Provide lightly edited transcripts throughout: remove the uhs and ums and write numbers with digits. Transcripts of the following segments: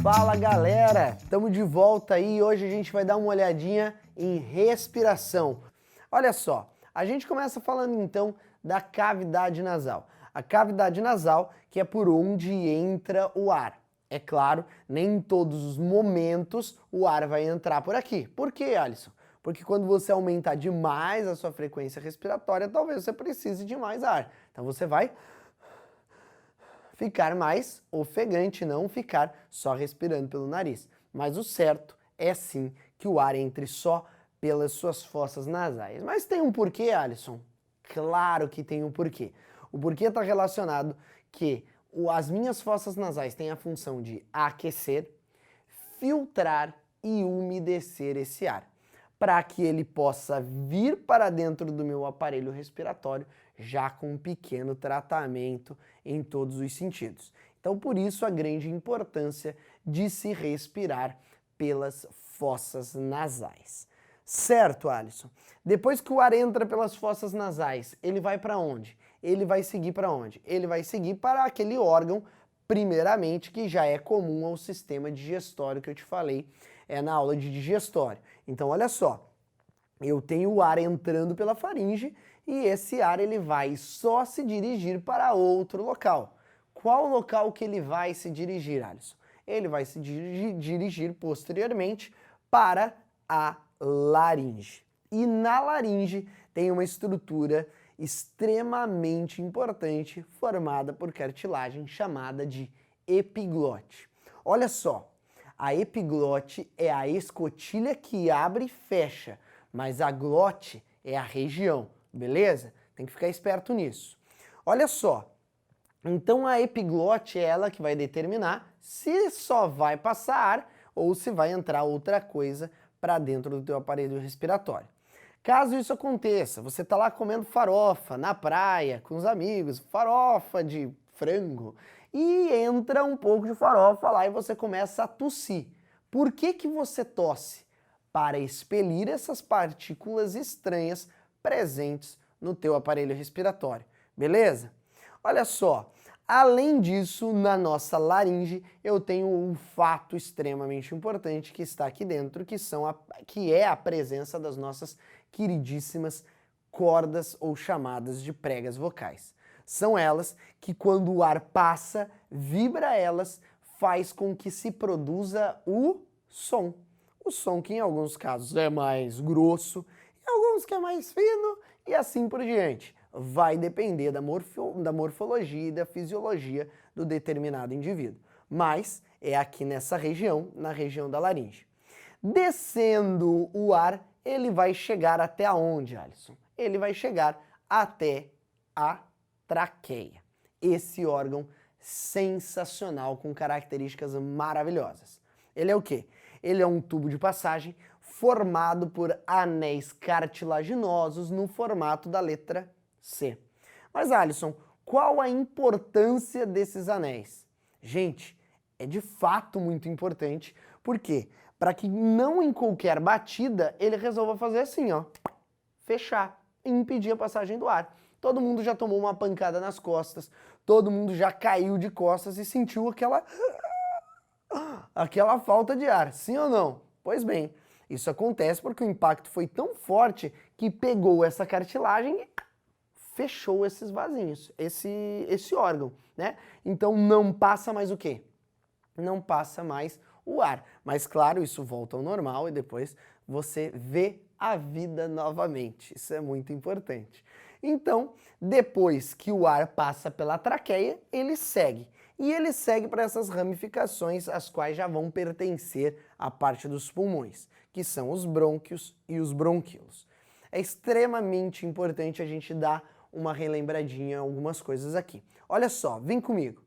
Fala galera, estamos de volta aí e hoje a gente vai dar uma olhadinha em respiração. Olha só, a gente começa falando então da cavidade nasal. A cavidade nasal que é por onde entra o ar. É claro, nem em todos os momentos o ar vai entrar por aqui. Por quê, Alisson? Porque quando você aumentar demais a sua frequência respiratória, talvez você precise de mais ar. Então você vai ficar mais ofegante, não ficar só respirando pelo nariz. Mas o certo é sim que o ar entre só pelas suas fossas nasais. Mas tem um porquê, Alisson? Claro que tem um porquê. O porquê está relacionado que as minhas fossas nasais têm a função de aquecer, filtrar e umedecer esse ar, para que ele possa vir para dentro do meu aparelho respiratório já com um pequeno tratamento em todos os sentidos. Então, por isso a grande importância de se respirar pelas fossas nasais. Certo, Alisson? Depois que o ar entra pelas fossas nasais, ele vai para onde? Ele vai seguir para onde? Ele vai seguir para aquele órgão, primeiramente, que já é comum ao sistema digestório que eu te falei na aula de digestório. Então, olha só, eu tenho o ar entrando pela faringe e esse ar ele vai só se dirigir para outro local. Qual local que ele vai se dirigir, Alisson? Ele vai se dirigir posteriormente para a laringe. E na laringe tem uma estrutura extremamente importante formada por cartilagem chamada de epiglote. Olha só, a epiglote é a escotilha que abre e fecha, mas a glote é a região, beleza? Tem que ficar esperto nisso. Olha só, então a epiglote é ela que vai determinar se só vai passar ar ou se vai entrar outra coisa para dentro do teu aparelho respiratório. Caso isso aconteça, você está lá comendo farofa na praia com os amigos, farofa de frango, e entra um pouco de farofa lá e você começa a tossir. Por que que você tosse? Para expelir essas partículas estranhas presentes no teu aparelho respiratório, beleza? Olha só, além disso, na nossa laringe, eu tenho um fato extremamente importante que está aqui dentro, que é a presença das nossas queridíssimas cordas ou chamadas de pregas vocais. São elas que quando o ar passa, vibra elas, faz com que se produza o som. O som que em alguns casos é mais grosso, em alguns que é mais fino e assim por diante. Vai depender da morfologia e da fisiologia do determinado indivíduo. Mas é aqui nessa região, na região da laringe. Descendo o ar, ele vai chegar até onde, Alisson? Ele vai chegar até a traqueia. Esse órgão sensacional com características maravilhosas. Ele é o quê? Ele é um tubo de passagem formado por anéis cartilaginosos no formato da letra C. Mas, Alisson, qual a importância desses anéis? Gente, é de fato muito importante, porque para que não em qualquer batida ele resolva fazer assim, ó, fechar e impedir a passagem do ar. Todo mundo já tomou uma pancada nas costas, todo mundo já caiu de costas e sentiu aquela falta de ar, sim ou não? Pois bem, isso acontece porque o impacto foi tão forte que pegou essa cartilagem e fechou esses vasinhos, esse órgão, né? Então não passa mais o quê? Não passa mais o ar. Mas claro, isso volta ao normal e depois você vê a vida novamente. Isso é muito importante. Então, depois que o ar passa pela traqueia, ele segue. E ele segue para essas ramificações, as quais já vão pertencer à parte dos pulmões, que são os brônquios e os bronquíolos. É extremamente importante a gente dar uma relembradinha em algumas coisas aqui. Olha só, vem comigo.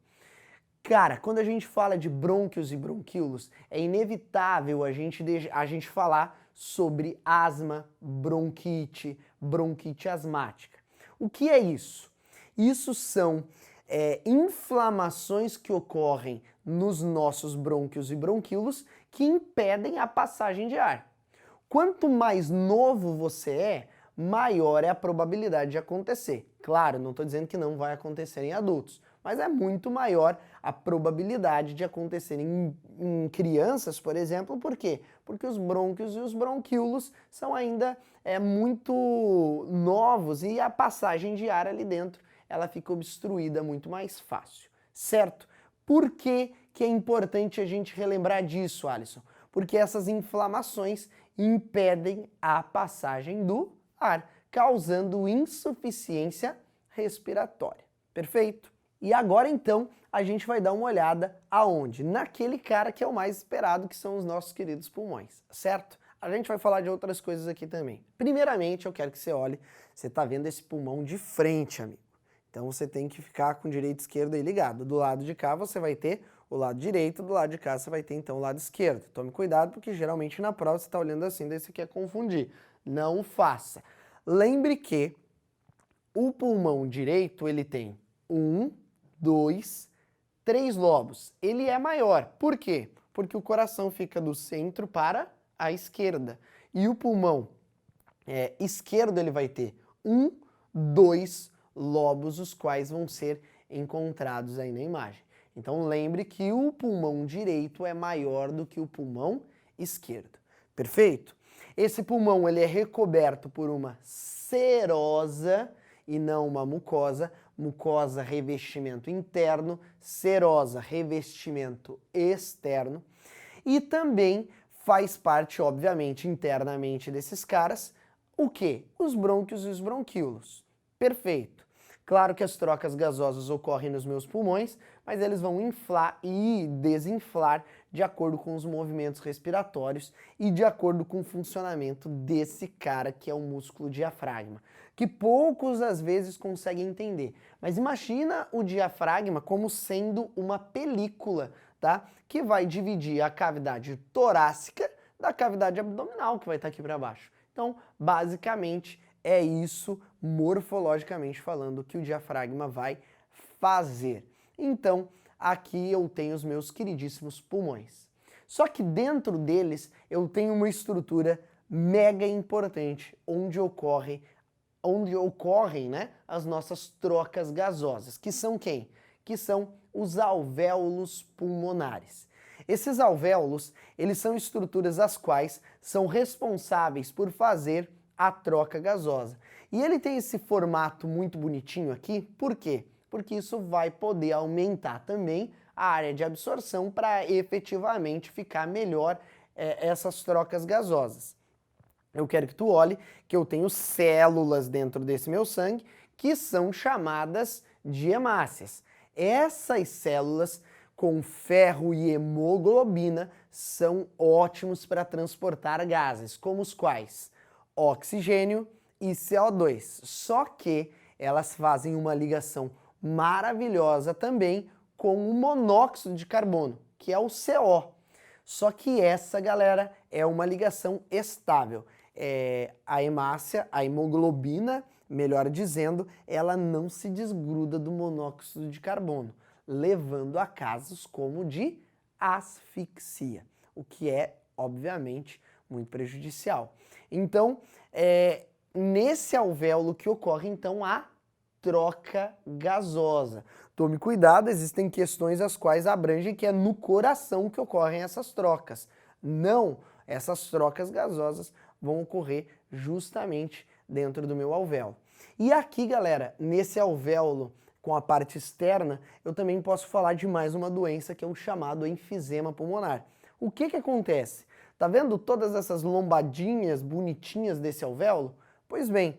Cara, quando a gente fala de brônquios e bronquíolos, é inevitável a gente falar sobre asma, bronquite, bronquite asmática. O que é isso? Isso são inflamações que ocorrem nos nossos brônquios e bronquíolos que impedem a passagem de ar. Quanto mais novo você é, maior é a probabilidade de acontecer. Claro, não estou dizendo que não vai acontecer em adultos, mas é muito maior a probabilidade de acontecer em crianças, por exemplo. Por quê? Porque os brônquios e os bronquíolos são ainda muito novos e a passagem de ar ali dentro ela fica obstruída muito mais fácil, certo? Por que que é importante a gente relembrar disso, Alisson? Porque essas inflamações impedem a passagem do ar, causando insuficiência respiratória. Perfeito? E agora então a gente vai dar uma olhada aonde? Naquele cara que é o mais esperado, que são os nossos queridos pulmões, certo? A gente vai falar de outras coisas aqui também. Primeiramente, eu quero que você olhe, você está vendo esse pulmão de frente, amigo. Então você tem que ficar com direita e esquerda aí ligado. Do lado de cá você vai ter o lado direito, do lado de cá você vai ter então o lado esquerdo. Tome cuidado porque geralmente na prova você está olhando assim, daí você quer confundir. Não faça. Lembre que o pulmão direito ele tem 1, 2, 3 lobos. Ele é maior. Por quê? Porque o coração fica do centro para a esquerda. E o pulmão esquerdo ele vai ter 1, 2 lobos, os quais vão ser encontrados aí na imagem. Então lembre que o pulmão direito é maior do que o pulmão esquerdo. Perfeito? Esse pulmão ele é recoberto por uma serosa e não uma mucosa. Mucosa, revestimento interno, serosa, revestimento externo. E também faz parte, obviamente, internamente desses caras, o quê? Os brônquios e os bronquíolos. Perfeito. Claro que as trocas gasosas ocorrem nos meus pulmões, mas eles vão inflar e desinflar de acordo com os movimentos respiratórios e de acordo com o funcionamento desse cara que é o músculo diafragma, que poucos às vezes conseguem entender. Mas imagina o diafragma como sendo uma película, tá? Que vai dividir a cavidade torácica da cavidade abdominal, que vai estar aqui para baixo. Então, basicamente, é isso, morfologicamente falando, que o diafragma vai fazer. Então, aqui eu tenho os meus queridíssimos pulmões. Só que dentro deles eu tenho uma estrutura mega importante, onde ocorrem, né, as nossas trocas gasosas, que são quem? Que são os alvéolos pulmonares. Esses alvéolos, eles são estruturas as quais são responsáveis por fazer a troca gasosa. E ele tem esse formato muito bonitinho aqui, por quê? Porque isso vai poder aumentar também a área de absorção para efetivamente ficar melhor essas trocas gasosas. Eu quero que tu olhe que eu tenho células dentro desse meu sangue que são chamadas de hemácias. Essas células com ferro e hemoglobina são ótimos para transportar gases, como os quais? Oxigênio e CO2. Só que elas fazem uma ligação maravilhosa também com o monóxido de carbono, que é o CO. Só que essa, galera, é uma ligação estável. A hemácia, a hemoglobina, melhor dizendo, ela não se desgruda do monóxido de carbono, levando a casos como de asfixia, o que é, obviamente, muito prejudicial. Então, nesse alvéolo que ocorre, então, a troca gasosa. Tome cuidado, existem questões as quais abrangem que é no coração que ocorrem essas trocas. Não, essas trocas gasosas vão ocorrer justamente dentro do meu alvéolo. E aqui, galera, nesse alvéolo com a parte externa, eu também posso falar de mais uma doença que é o chamado enfisema pulmonar. O que acontece? Tá vendo todas essas lombadinhas bonitinhas desse alvéolo? Pois bem,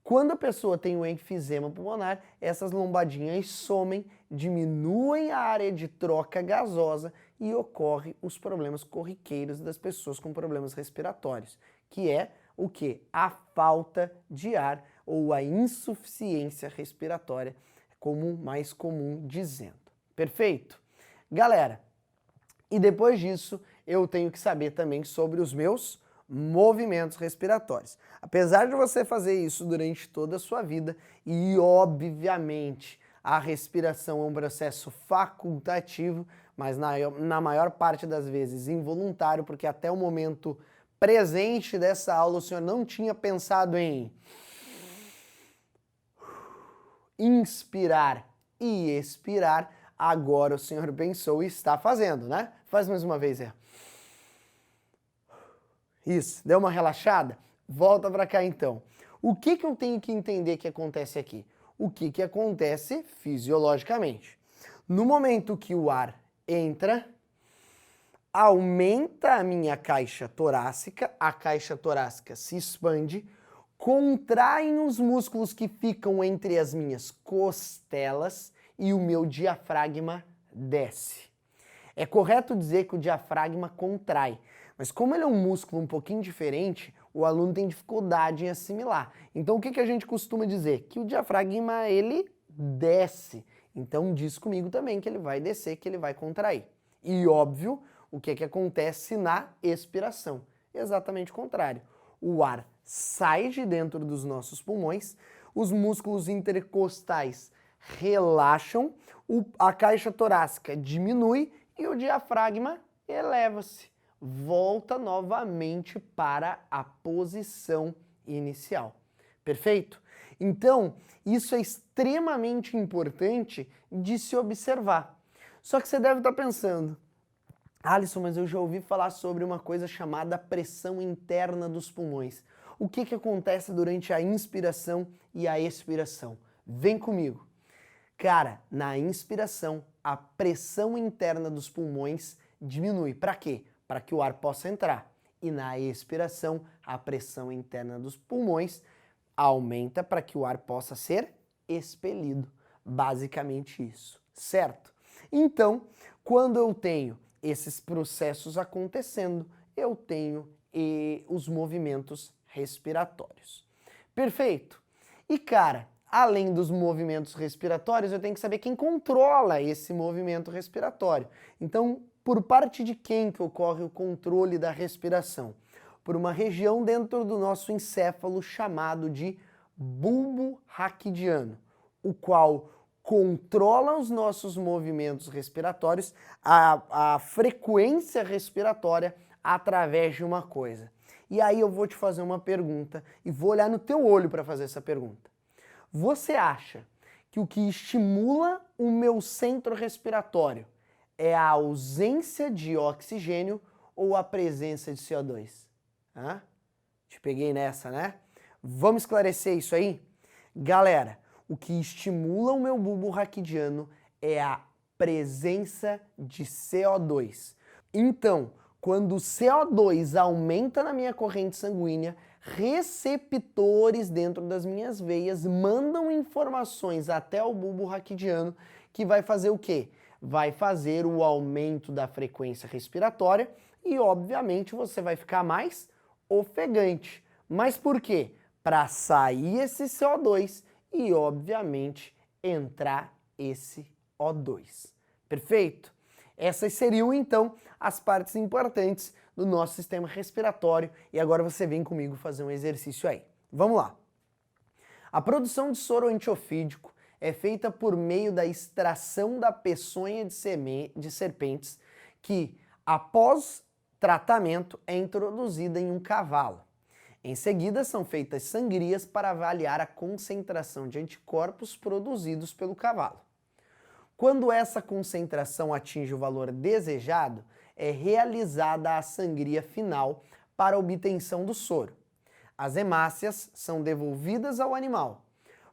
quando a pessoa tem o enfisema pulmonar, essas lombadinhas somem, diminuem a área de troca gasosa e ocorrem os problemas corriqueiros das pessoas com problemas respiratórios, que é o quê? A falta de ar ou a insuficiência respiratória, como mais comum dizendo. Perfeito? Galera, e depois disso eu tenho que saber também sobre os meus movimentos respiratórios. Apesar de você fazer isso durante toda a sua vida, e obviamente a respiração é um processo facultativo, mas na maior parte das vezes involuntário, porque até o momento presente dessa aula, o senhor não tinha pensado em inspirar e expirar, agora o senhor pensou e está fazendo, né? Faz mais uma vez aí. Isso, deu uma relaxada? Volta para cá então. O que eu tenho que entender que acontece aqui? O que acontece fisiologicamente? No momento que o ar entra, aumenta a minha caixa torácica, a caixa torácica se expande, contraem os músculos que ficam entre as minhas costelas e o meu diafragma desce. É correto dizer que o diafragma contrai, mas como ele é um músculo um pouquinho diferente, o aluno tem dificuldade em assimilar. Então o que a gente costuma dizer? Que o diafragma, ele desce. Então diz comigo também que ele vai descer, que ele vai contrair. E óbvio, o que acontece na expiração? Exatamente o contrário. O ar sai de dentro dos nossos pulmões, os músculos intercostais relaxam, a caixa torácica diminui e o diafragma eleva-se, volta novamente para a posição inicial. Perfeito? Então, isso é extremamente importante de se observar. Só que você deve estar pensando, Alisson, mas eu já ouvi falar sobre uma coisa chamada pressão interna dos pulmões. O que acontece durante a inspiração e a expiração? Vem comigo. Cara, na inspiração, a pressão interna dos pulmões diminui. Para quê? Para que o ar possa entrar. E na expiração, a pressão interna dos pulmões aumenta para que o ar possa ser expelido. Basicamente isso, certo? Então, quando eu tenho esses processos acontecendo, eu tenho os movimentos respiratórios. Perfeito? E cara, além dos movimentos respiratórios, eu tenho que saber quem controla esse movimento respiratório. Então, por parte de quem que ocorre o controle da respiração? Por uma região dentro do nosso encéfalo chamado de bulbo raquidiano, o qual controla os nossos movimentos respiratórios, a frequência respiratória através de uma coisa. E aí eu vou te fazer uma pergunta e vou olhar no teu olho para fazer essa pergunta. Você acha que o que estimula o meu centro respiratório é a ausência de oxigênio ou a presença de CO2? Hã? Te peguei nessa, né? Vamos esclarecer isso aí? Galera, o que estimula o meu bulbo raquidiano é a presença de CO2. Então, quando o CO2 aumenta na minha corrente sanguínea, receptores dentro das minhas veias mandam informações até o bulbo raquidiano que vai fazer o quê? Vai fazer o aumento da frequência respiratória e, obviamente, você vai ficar mais ofegante. Mas por quê? Para sair esse CO2 e, obviamente, entrar esse O2. Perfeito? Essas seriam, então, as partes importantes do nosso sistema respiratório. E agora você vem comigo fazer um exercício aí. Vamos lá. A produção de soro antiofídico é feita por meio da extração da peçonha de serpentes que, após tratamento, é introduzida em um cavalo. Em seguida, são feitas sangrias para avaliar a concentração de anticorpos produzidos pelo cavalo. Quando essa concentração atinge o valor desejado, é realizada a sangria final para a obtenção do soro. As hemácias são devolvidas ao animal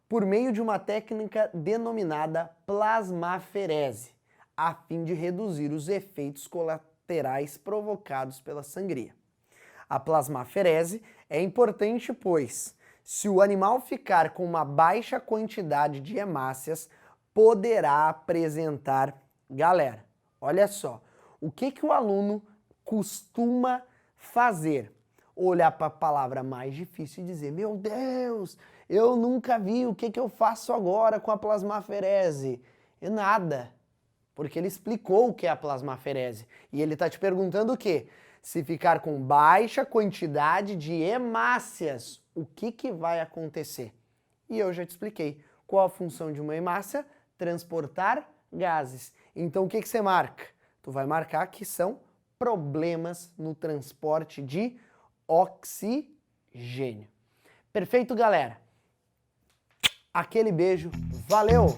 por meio de uma técnica denominada plasmaferese, a fim de reduzir os efeitos colaterais provocados pela sangria. A plasmaferese é importante, pois, se o animal ficar com uma baixa quantidade de hemácias, poderá apresentar... Galera, olha só, o que o aluno costuma fazer? Olhar para a palavra mais difícil e dizer, meu Deus, eu nunca vi, o que eu faço agora com a plasmaferese? E nada, porque ele explicou o que é a plasmaferese. E ele está te perguntando o quê? Se ficar com baixa quantidade de hemácias, o que vai acontecer? E eu já te expliquei qual a função de uma hemácia: transportar gases. Então o que você marca? Tu vai marcar que são problemas no transporte de oxigênio. Perfeito, galera? Aquele beijo, valeu!